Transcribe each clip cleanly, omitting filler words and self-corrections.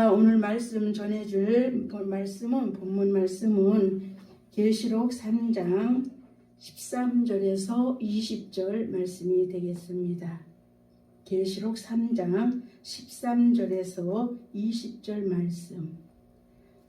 오늘 말씀 전해줄 본문 말씀은 계시록 3장 13절에서 20절 말씀이 되겠습니다. 계시록 3장 13절에서 20절 말씀.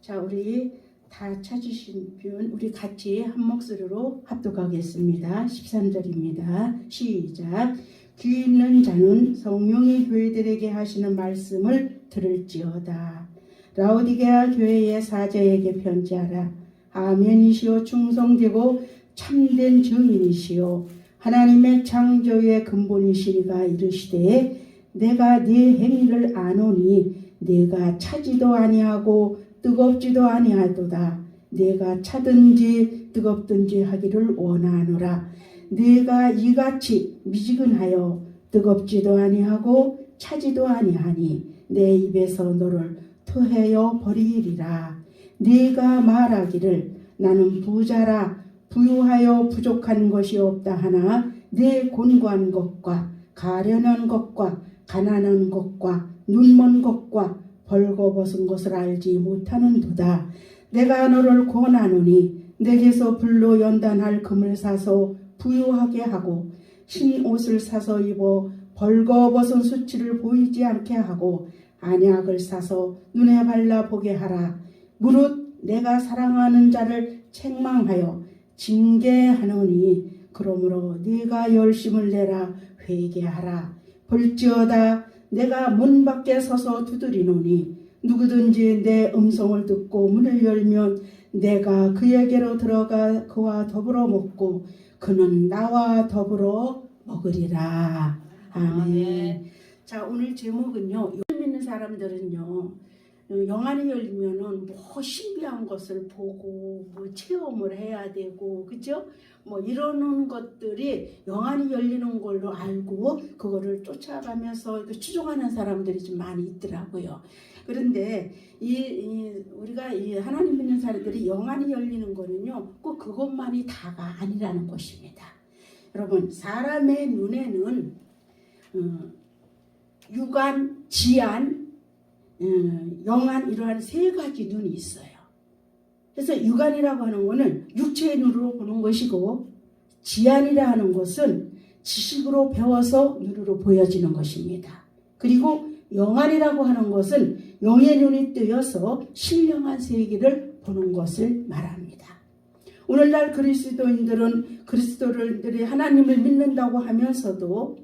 자, 우리 다 찾으신 분 우리 같이 한 목소리로 합독하겠습니다. 13절입니다. 시작. 귀 있는 자는 성령이 교회들에게 하시는 말씀을 들을지어다. 라오디게아 교회의 사자에게 편지하라. 아멘이시오 충성되고 참된 증인이시오 하나님의 창조의 근본이시리가 이르시되 내가 네 행위를 아노니 네가 차지도 아니하고 뜨겁지도 아니하도다. 네가 차든지 뜨겁든지 하기를 원하노라. 네가 이같이 미지근하여 뜨겁지도 아니하고 차지도 아니하니 내 입에서 너를 토해여 버리리라. 네가 말하기를 나는 부자라 부유하여 부족한 것이 없다 하나 네 곤고한 것과 가련한 것과 가난한 것과 눈먼 것과 벌거벗은 것을 알지 못하는도다. 내가 너를 권하노니 내게서 불로 연단할 금을 사서 부유하게 하고 흰 옷을 사서 입어 벌거벗은 수치를 보이지 않게 하고 안약을 사서 눈에 발라 보게 하라. 무릇 내가 사랑하는 자를 책망하여 징계하노니 그러므로 네가 열심을 내라 회개하라. 볼지어다 내가 문 밖에 서서 두드리노니 누구든지 내 음성을 듣고 문을 열면 내가 그에게로 들어가 그와 더불어 먹고 그는 나와 더불어 먹으리라. 아멘. 자, 오늘 제목은요. 믿는 사람들은요. 영안이 열리면은 뭐 신비한 것을 보고 뭐 체험을 해야 되고 그죠? 뭐 이러는 것들이 영안이 열리는 걸로 알고 그거를 쫓아가면서 추종하는 사람들이 좀 많이 있더라고요. 그런데 우리가 이 하나님 믿는 사람들이 영안이 열리는 거는요 꼭 그것만이 다가 아니라는 것입니다. 여러분 사람의 눈에는 육안, 지안, 영안 이러한 세 가지 눈이 있어요. 그래서 육안이라고 하는 것은 육체의 눈으로 보는 것이고 지안이라 하는 것은 지식으로 배워서 눈으로 보여지는 것입니다. 그리고 영안이라고 하는 것은 영의 눈이 뜨여서 신령한 세계를 보는 것을 말합니다. 오늘날 그리스도인들이 하나님을 믿는다고 하면서도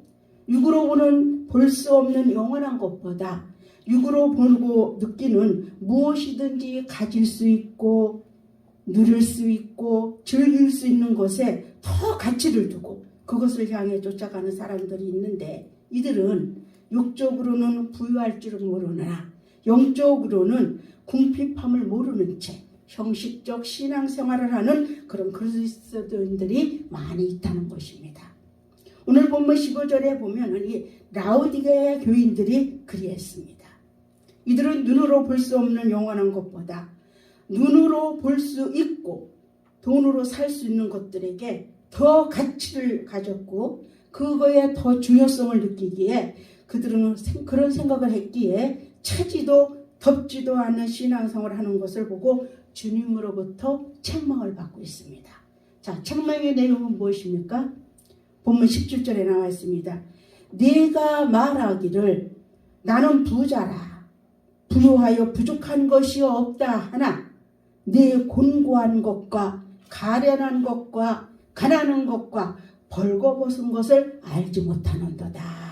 육으로 보는 볼 수 없는 영원한 것보다 육으로 보고 느끼는 무엇이든지 가질 수 있고 누릴 수 있고 즐길 수 있는 것에 더 가치를 두고 그것을 향해 쫓아가는 사람들이 있는데 이들은 육적으로는 부유할 줄은 모르나 영적으로는 궁핍함을 모르는 채 형식적 신앙생활을 하는 그런 그리스도인들이 많이 있다는 것입니다. 오늘 본문 15절에 보면 이 라오디게아 교인들이 그리했습니다. 이들은 눈으로 볼 수 없는 영원한 것보다 눈으로 볼 수 있고 돈으로 살 수 있는 것들에게 더 가치를 가졌고 그거에 더 중요성을 느끼기에 그들은 그런 생각을 했기에 차지도 덥지도 않은 신앙생활을 하는 것을 보고 주님으로부터 책망을 받고 있습니다. 자, 책망의 내용은 무엇입니까? 본문 17절에 나와 있습니다. 네가 말하기를 나는 부자라 부유하여 부족한 것이 없다 하나 네 곤고한 것과 가련한 것과 가난한 것과 벌거벗은 것을 알지 못하는도다.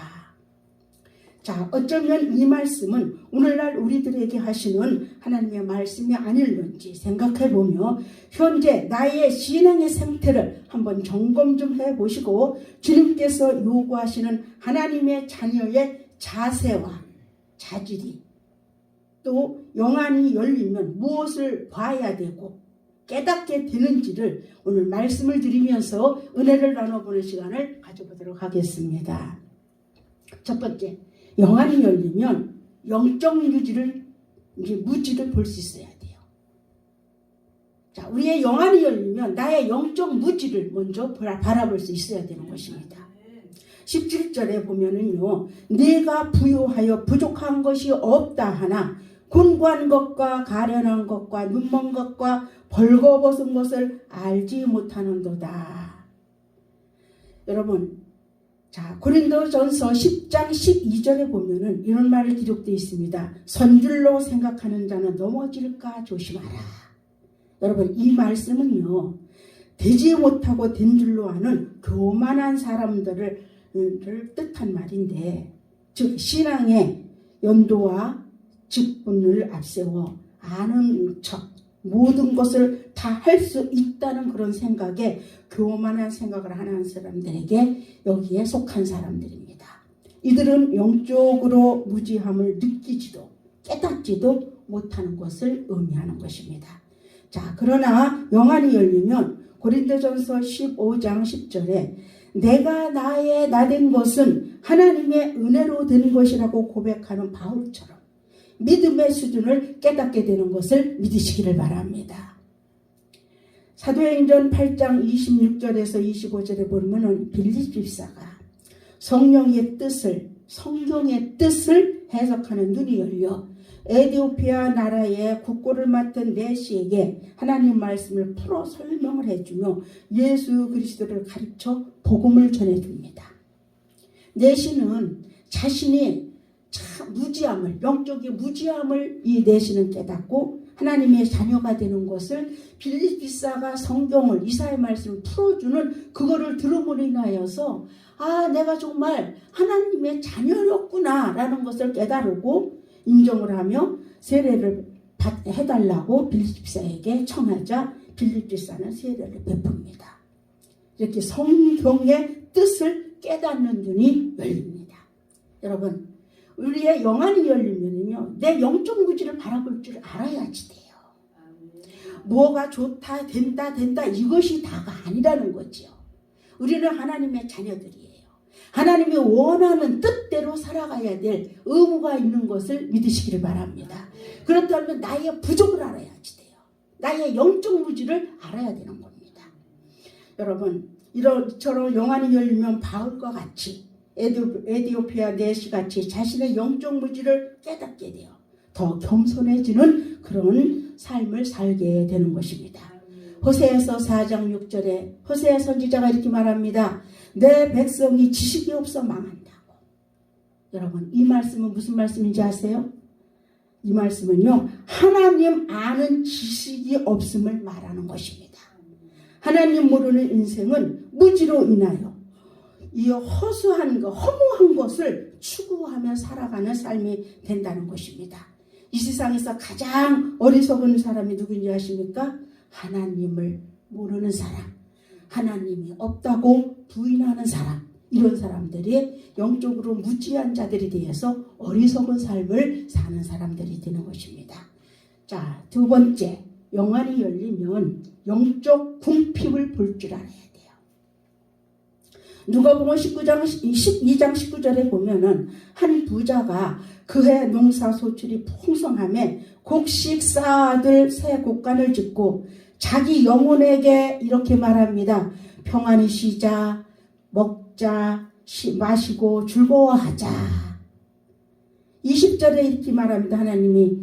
자, 어쩌면 이 말씀은 오늘날 우리들에게 하시는 하나님의 말씀이 아닐는지 생각해보며 현재 나의 신앙의 상태를 한번 점검 좀 해보시고 주님께서 요구하시는 하나님의 자녀의 자세와 자질이 또 영안이 열리면 무엇을 봐야 되고 깨닫게 되는지를 오늘 말씀을 드리면서 은혜를 나눠보는 시간을 가져보도록 하겠습니다. 첫 번째, 영안이 열리면 영적 무지를 볼 수 있어야 돼요. 자, 우리의 영안이 열리면 나의 영적 무지를 먼저 바라볼 수 있어야 되는 것입니다. 17절에 보면은요, 내가 부유하여 부족한 것이 없다 하나 곤고한 것과 가련한 것과 눈먼 것과 벌거벗은 것을 알지 못하는도다. 여러분, 자, 고린도전서 10장 12절에 보면은 이런 말이 기록되어 있습니다. 선줄로 생각하는 자는 넘어질까 조심하라. 여러분, 이 말씀은요, 되지 못하고 된 줄로 아는 교만한 사람들을 뜻한 말인데, 즉 신앙의 연도와 직분을 앞세워 아는 척 모든 것을 다 할 수 있다는 그런 생각에 교만한 생각을 하는 사람들에게 여기에 속한 사람들입니다. 이들은 영적으로 무지함을 느끼지도 깨닫지도 못하는 것을 의미하는 것입니다. 자, 그러나 영안이 열리면 고린도전서 15장 10절에 내가 나된 것은 하나님의 은혜로 된 것이라고 고백하는 바울처럼 믿음의 수준을 깨닫게 되는 것을 믿으시기를 바랍니다. 사도행전 8장 26절에서 25절에 보면은 빌립 집사가 성령의 뜻을, 성경의 뜻을 해석하는 눈이 열려 에티오피아 나라의 국고를 맡은 네시에게 하나님 말씀을 풀어 설명을 해주며 예수 그리스도를 가르쳐 복음을 전해줍니다. 네시는 자신이 참 무지함을, 영적인 무지함을 이 네시는 깨닫고 하나님의 자녀가 되는 것을 빌립 집사가 성경을, 이사야 말씀을 풀어주는 그거를 들음으로 인하여서 아, 내가 정말 하나님의 자녀였구나 라는 것을 깨달고 인정을 하며 세례를 해달라고 빌립 집사에게 청하자 빌립 집사는 세례를 베풉니다. 이렇게 성경의 뜻을 깨닫는 눈이 열립니다. 여러분, 우리의 영안이 열리면요, 내 영적 무지를 바라볼 줄 알아야지 돼요. 뭐가 좋다, 된다 이것이 다가 아니라는 거죠. 우리는 하나님의 자녀들이에요. 하나님이 원하는 뜻대로 살아가야 될 의무가 있는 것을 믿으시기를 바랍니다. 그렇다면 나의 부족을 알아야지 돼요. 나의 영적 무지를 알아야 되는 겁니다. 여러분, 이처럼 영안이 열리면 바울과 같이 에티오피아 네시 같이 자신의 영적 무지를 깨닫게 돼요. 더 겸손해지는 그런 삶을 살게 되는 것입니다. 호세아서 4장 6절에 호세아 선지자가 이렇게 말합니다. 내 백성이 지식이 없어 망한다고. 여러분, 이 말씀은 무슨 말씀인지 아세요? 이 말씀은요, 하나님 아는 지식이 없음을 말하는 것입니다. 하나님 모르는 인생은 무지로 인하여 이 허수한 것, 허무한 것을 추구하며 살아가는 삶이 된다는 것입니다. 이 세상에서 가장 어리석은 사람이 누구인지 아십니까? 하나님을 모르는 사람, 하나님이 없다고 부인하는 사람, 이런 사람들이 영적으로 무지한 자들이 되어서 어리석은 삶을 사는 사람들이 되는 것입니다. 자, 두 번째, 영안이 열리면 영적 궁핍을 볼 줄 알아야 돼요. 누가복음 12장 19절에 보면은 한 부자가 그해 농사 소출이 풍성함에 곡식 쌓아둘 새 곡간을 짓고 자기 영혼에게 이렇게 말합니다. 평안히 쉬자, 먹자, 마시고 즐거워하자. 20절에 이렇게 말합니다. 하나님이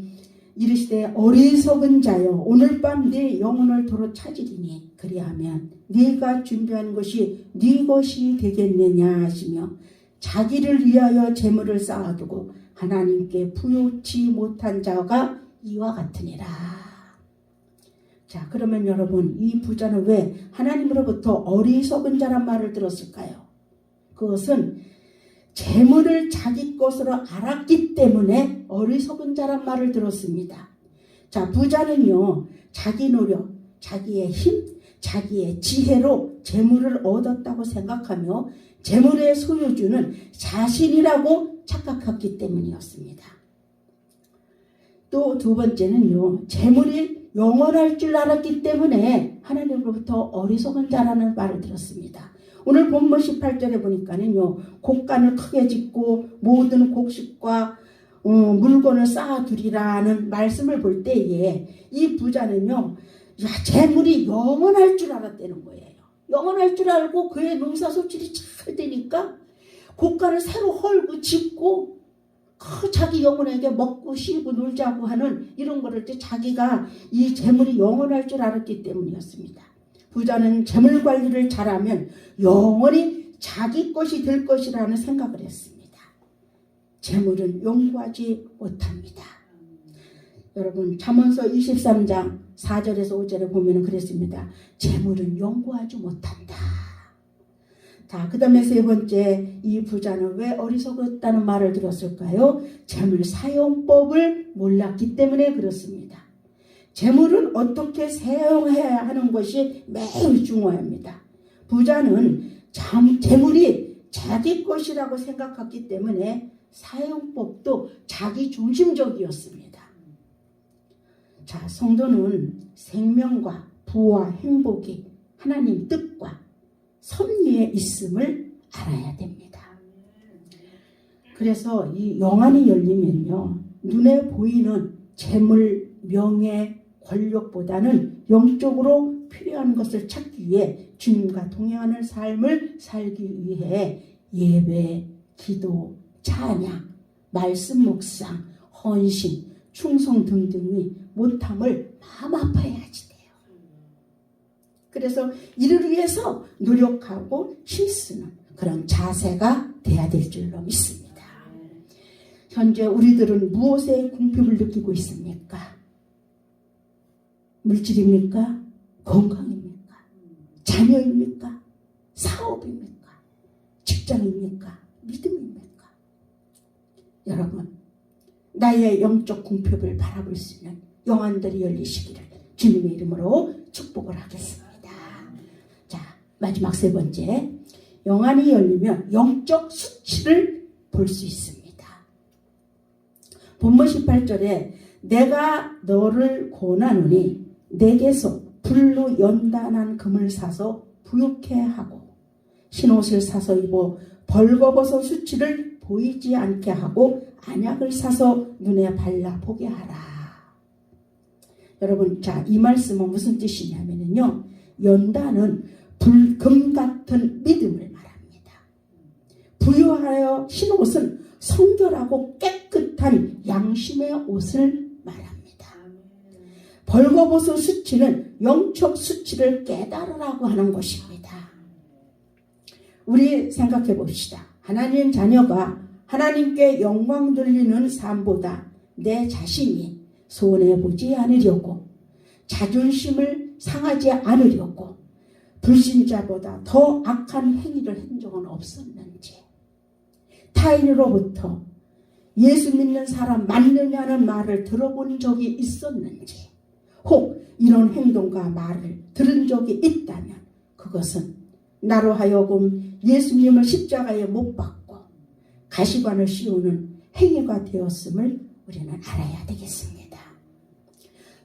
이르시되 어리석은 자여 오늘 밤 네 영혼을 도로 찾으리니 그리하면 네가 준비한 것이 네 것이 되겠느냐 하시며 자기를 위하여 재물을 쌓아두고 하나님께 부요치 못한 자가 이와 같으니라. 자, 그러면 여러분, 이 부자는 왜 하나님으로부터 어리석은 자란 말을 들었을까요? 그것은 재물을 자기 것으로 알았기 때문에 어리석은 자란 말을 들었습니다. 자, 부자는요, 자기 노력, 자기의 힘, 자기의 지혜로 재물을 얻었다고 생각하며 재물의 소유주는 자신이라고 착각했기 때문이었습니다. 또 두 번째는요, 재물이 영원할 줄 알았기 때문에 하나님으로부터 어리석은 자라는 말을 들었습니다. 오늘 본문 18절에 보니까는요, 곡간을 크게 짓고 모든 곡식과 물건을 쌓아두리라는 말씀을 볼 때에 이 부자는요, 재물이 영원할 줄 알았다는 거예요. 영원할 줄 알고 그의 농사 소출이 잘 되니까 곡간을 새로 헐고 짓고 자기 영혼에게 먹고 쉬고 놀자고 하는 이런 거를 자기가 이 재물이 영원할 줄 알았기 때문이었습니다. 부자는 재물 관리를 잘하면 영원히 자기 것이 될 것이라는 생각을 했습니다. 재물은 영구하지 못합니다. 여러분 잠언서 23장 4절에서 5절에 보면 그랬습니다. 재물은 영구하지 못한다. 자, 그 다음에 세 번째, 이 부자는 왜 어리석었다는 말을 들었을까요? 재물 사용법을 몰랐기 때문에 그렇습니다. 재물은 어떻게 사용해야 하는 것이 매우 중요합니다. 부자는 재물이 자기 것이라고 생각했기 때문에 사용법도 자기 중심적이었습니다. 자, 성도는 생명과 부와 행복이 하나님 뜻과 섭리에 있음을 알아야 됩니다. 그래서 이 영안이 열리면요, 눈에 보이는 재물, 명예, 권력보다는 영적으로 필요한 것을 찾기 위해 주님과 동행하는 삶을 살기 위해 예배, 기도, 찬양, 말씀 묵상, 헌신, 충성 등등이 못함을 마음 아파해야지 돼요. 그래서 이를 위해서 노력하고 힘쓰는 그런 자세가 돼야 될 줄로 믿습니다. 현재 우리들은 무엇에 궁핍을 느끼고 있습니까? 물질입니까? 건강입니까? 자녀입니까? 사업입니까? 직장입니까? 믿음입니까? 여러분, 나의 영적 궁핍을 바라볼 수 있는 영안들이 열리시기를 주님의 이름으로 축복을 하겠습니다. 자, 마지막 세 번째, 영안이 열리면 영적 수치를 볼 수 있습니다. 본문 18절에 내가 너를 권하노니 내게서 불로 연단한 금을 사서 부욕해 하고 흰옷을 사서 입어 벌거벗어 수치를 보이지 않게 하고 안약을 사서 눈에 발라 보게 하라. 여러분, 자, 이 말씀은 무슨 뜻이냐면요, 연단은 불금 같은 믿음을 말합니다. 부유하여 흰옷은 성결하고 깨끗한 양심의 옷을 말합니다. 벌거벗어 수치는 영적 수치를 깨달으라고 하는 것입니다. 우리 생각해 봅시다. 하나님 자녀가 하나님께 영광 돌리는 삶보다 내 자신이 손해보지 않으려고, 자존심을 상하지 않으려고 불신자보다 더 악한 행위를 한 적은 없었는지, 타인으로부터 예수 믿는 사람 맞느냐는 말을 들어본 적이 있었는지, 혹 이런 행동과 말을 들은 적이 있다면 그것은 나로 하여금 예수님을 십자가에 못 박고 가시관을 씌우는 행위가 되었음을 우리는 알아야 되겠습니다.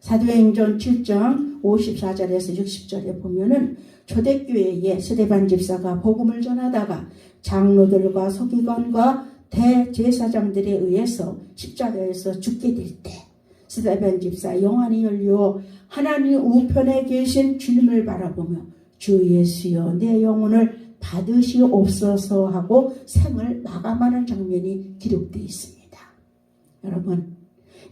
사도행전 7장 54절에서 60절에 보면은 초대교회에 스데반 집사가 복음을 전하다가 장로들과 서기관과 대제사장들에 의해서 십자가에서 죽게 될 때 스데반 집사 영안이 열려 하나님 우편에 계신 주님을 바라보며 주 예수여 내 영혼을 받으시옵소서 하고 생을 마감하는 장면이 기록되어 있습니다. 여러분,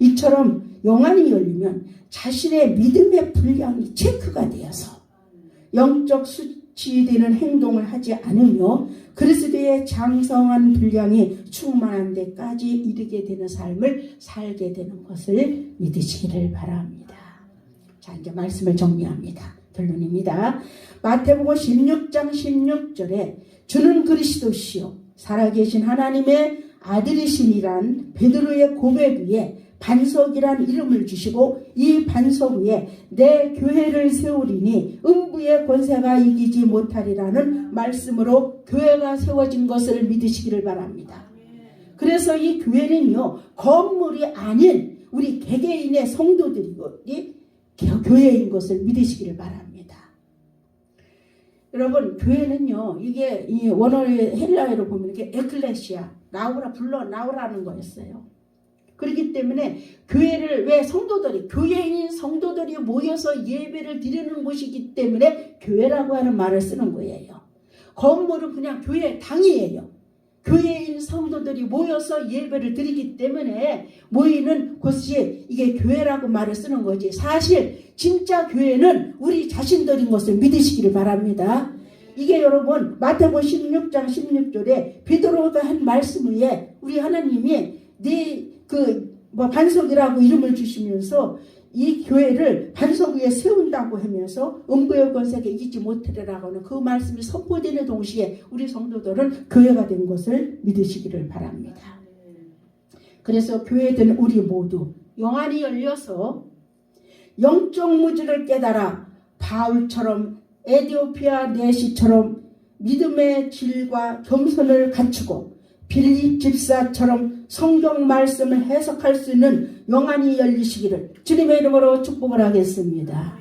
이처럼 영안이 열리면 자신의 믿음의 분량이 체크가 되어서 영적 수치되는 행동을 하지 않으며 그리스도의 장성한 분량이 충만한 데까지 이르게 되는 삶을 살게 되는 것을 믿으시기를 바랍니다. 자, 이제 말씀을 정리합니다. 결론입니다. 마태복음 16장 16절에 주는 그리스도시요 살아계신 하나님의 아들이시니란 베드로의 고백 위에 반석이란 이름을 주시고 이 반석 위에 내 교회를 세우리니 음부의 권세가 이기지 못하리라는 말씀으로 교회가 세워진 것을 믿으시기를 바랍니다. 그래서 이 교회는요, 건물이 아닌 우리 개개인의 성도들이 교회인 것을 믿으시기를 바랍니다. 여러분, 교회는요, 이게 이 원어의 헬라어로 보면 이게 에클레시아, 나오라, 불러 나오라는 거였어요. 그렇기 때문에 교회를 왜 성도들이, 교회인 성도들이 모여서 예배를 드리는 곳이기 때문에 교회라고 하는 말을 쓰는 거예요. 건물은 그냥 교회 당이에요. 교회인 성도들이 모여서 예배를 드리기 때문에 모이는 곳이 이게 교회라고 말을 쓰는 거지. 사실 진짜 교회는 우리 자신들인 것을 믿으시기를 바랍니다. 이게 여러분 마태복음 16장 16절에 베드로가 한 말씀 위에 우리 하나님이 반석이라고 이름을 주시면서 이 교회를 반석 위에 세운다고 하면서 음부의 권세에 이기지 못하리라고 하는 그 말씀이 선포되는 동시에 우리 성도들은 교회가 된 것을 믿으시기를 바랍니다. 그래서 교회된 우리 모두 영안이 열려서 영적 무지를 깨달아 바울처럼 에디오피아 내시처럼 믿음의 질과 겸손을 갖추고 빌립 집사처럼 성경 말씀을 해석할 수 있는 영안이 열리시기를 주님의 이름으로 축복을 하겠습니다.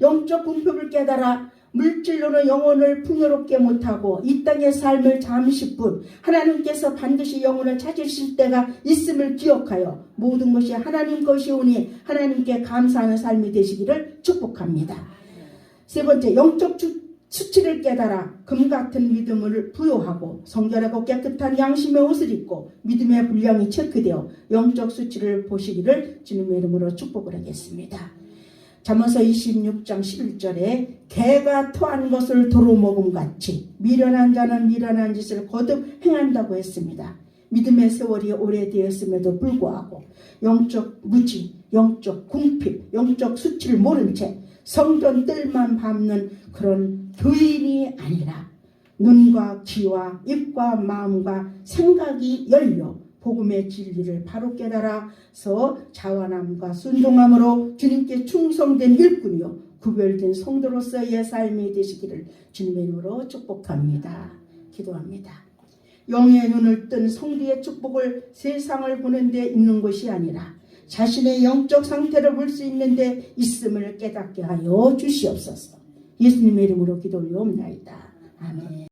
영적 궁핍을 깨달아 물질로는 영혼을 풍요롭게 못하고 이 땅의 삶을 잠시뿐 하나님께서 반드시 영혼을 찾으실 때가 있음을 기억하여 모든 것이 하나님 것이오니 하나님께 감사하는 삶이 되시기를 축복합니다. 세 번째, 영적 수치를 깨달아 금같은 믿음을 부여하고 성결하고 깨끗한 양심의 옷을 입고 믿음의 분량이 체크되어 영적 수치를 보시기를 주님의 이름으로 축복을 하겠습니다. 잠언서 26장 11절에 개가 토한 것을 도로 먹음같이 미련한 자는 미련한 짓을 거듭 행한다고 했습니다. 믿음의 세월이 오래되었음에도 불구하고 영적 무지, 영적 궁핍, 영적 수치를 모른 채 성전 뜰만 밟는 그런 교인이 아니라 눈과 귀와 입과 마음과 생각이 열려 복음의 진리를 바로 깨달아서 자원함과 순종함으로 주님께 충성된 일꾼이요 구별된 성도로서의 삶이 되시기를 주님의 이름으로 축복합니다. 기도합니다. 영의 눈을 뜬 성도의 축복을 세상을 보는 데 있는 것이 아니라 자신의 영적 상태를 볼 수 있는 데 있음을 깨닫게 하여 주시옵소서. 예수님의 이름으로 기도 올려옵나이다. 아멘.